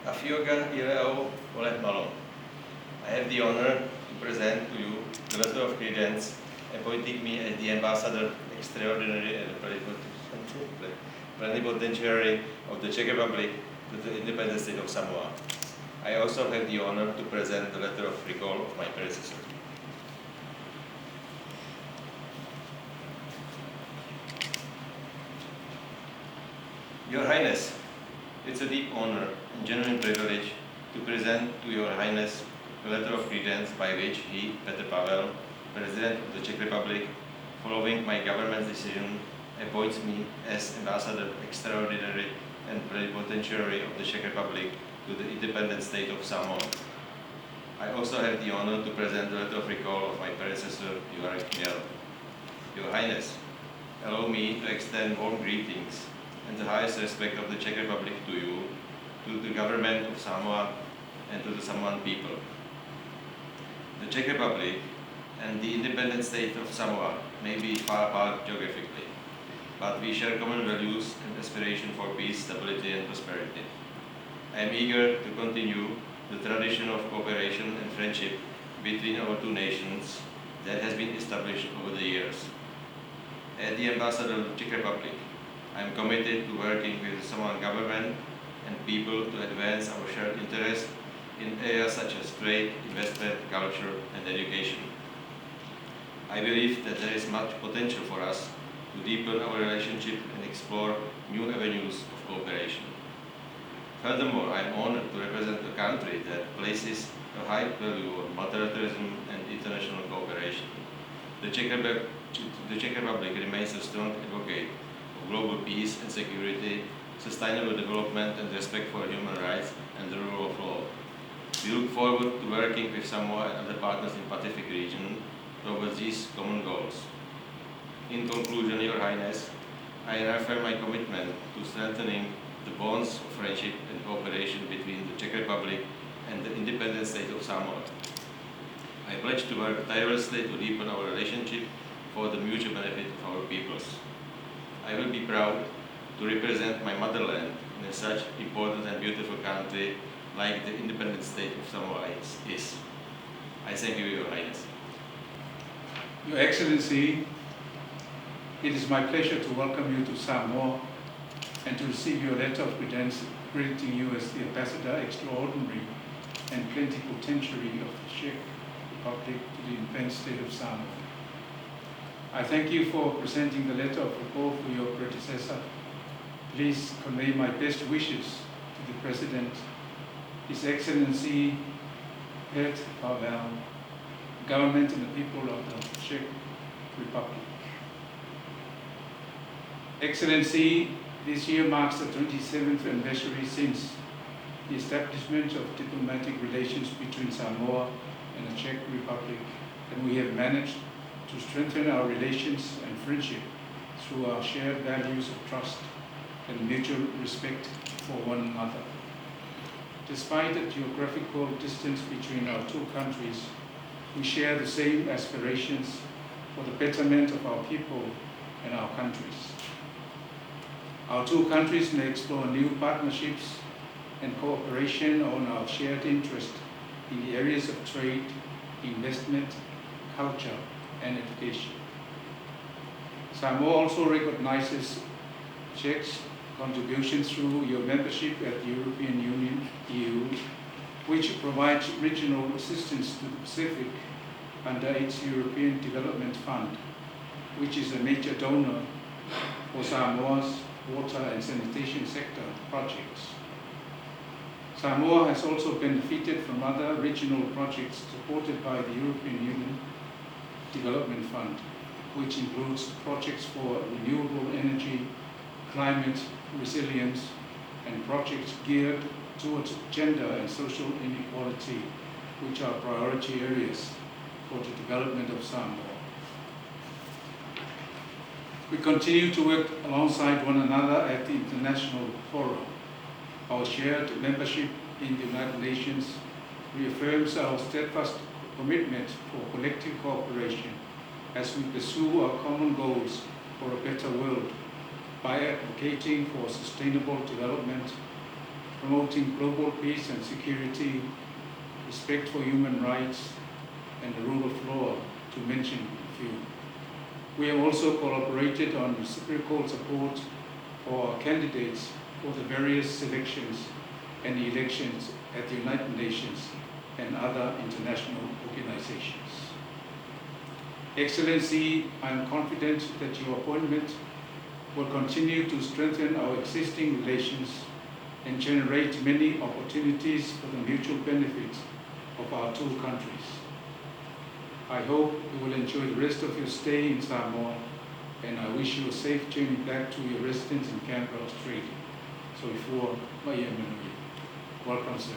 Afioga Ireo Olet Malon. I have the honor to present to you the letter of credence appointing me as the Ambassador Extraordinary and Plenipotentiary of the Czech Republic to the independent state of Samoa. I also have the honor to present the letter of recall of my predecessor. Your Highness, it's a deep honor and genuine privilege to present to Your Highness the letter of credence by which he, Petr Pavel, President of the Czech Republic, following my government's decision, appoints me as Ambassador Extraordinary and Plenipotentiary of the Czech Republic to the independent state of Samoa. I also have the honor to present the letter of recall of my predecessor, Joachim Miel. Your Highness, allow me to extend warm greetings and the highest respect of the Czech Republic to you, to the government of Samoa, and to the Samoan people. The Czech Republic and the independent state of Samoa may be far apart geographically, but we share common values and aspiration for peace, stability, and prosperity. I am eager to continue the tradition of cooperation and friendship between our two nations that has been established over the years. As the Ambassador of the Czech Republic, I am committed to working with the Samoan government and people to advance our shared interests in areas such as trade, investment, culture, and education. I believe that there is much potential for us to deepen our relationship and explore new avenues of cooperation. Furthermore, I am honored to represent a country that places a high value on multilateralism and international cooperation. The Czech Republic remains a strong advocate of global peace and security, sustainable development and respect for human rights and the rule of law. We look forward to working with Samoa and other partners in the Pacific region towards these common goals. In conclusion, Your Highness, I reaffirm my commitment to strengthening the bonds of friendship and cooperation between the Czech Republic and the independent state of Samoa. I pledge to work tirelessly to deepen our relationship for the mutual benefit of our peoples. I will be proud to represent my motherland in such important and beautiful country like the independent state of Samoa is. I thank you, Your Highness. Your Excellency, it is my pleasure to welcome you to Samoa and to receive your letter of credence crediting you as the Ambassador Extraordinary and Plenipotentiary of the Czech Republic to the independent state of Samoa. I thank you for presenting the letter of recall for your predecessor. Please convey my best wishes to the President, His Excellency Petr Pavel, government and the people of the Czech Republic. Excellency, this year marks the 27th anniversary since the establishment of diplomatic relations between Samoa and the Czech Republic, and we have managed to strengthen our relations and friendship through our shared values of trust and mutual respect for one another. Despite the geographical distance between our two countries, we share the same aspirations for the betterment of our people and our countries. Our two countries may explore new partnerships and cooperation on our shared interest in the areas of trade, investment, culture, and education. Samoa also recognizes Czech's contributions through your membership at the European Union, EU, which provides regional assistance to the Pacific under its European Development Fund, which is a major donor for Samoa's water and sanitation sector projects. Samoa has also benefited from other regional projects supported by the European Union Development Fund, which includes projects for renewable energy, climate resilience, and projects geared towards gender and social inequality, which are priority areas for the development of Samoa. We continue to work alongside one another at the international forum. Our shared membership in the United Nations reaffirms our steadfast commitment for collective cooperation as we pursue our common goals for a better world by advocating for sustainable development, promoting global peace and security, respect for human rights, and the rule of law, to mention a few. We have also collaborated on reciprocal support for our candidates for the various selections and elections at the United Nations and other international organizations. Excellency, I am confident that your appointment will continue to strengthen our existing relations and generate many opportunities for the mutual benefit of our two countries. I hope you will enjoy the rest of your stay in Samoa, and I wish you a safe journey back to your residence in Canberra, Australia. So before my welcome, sir.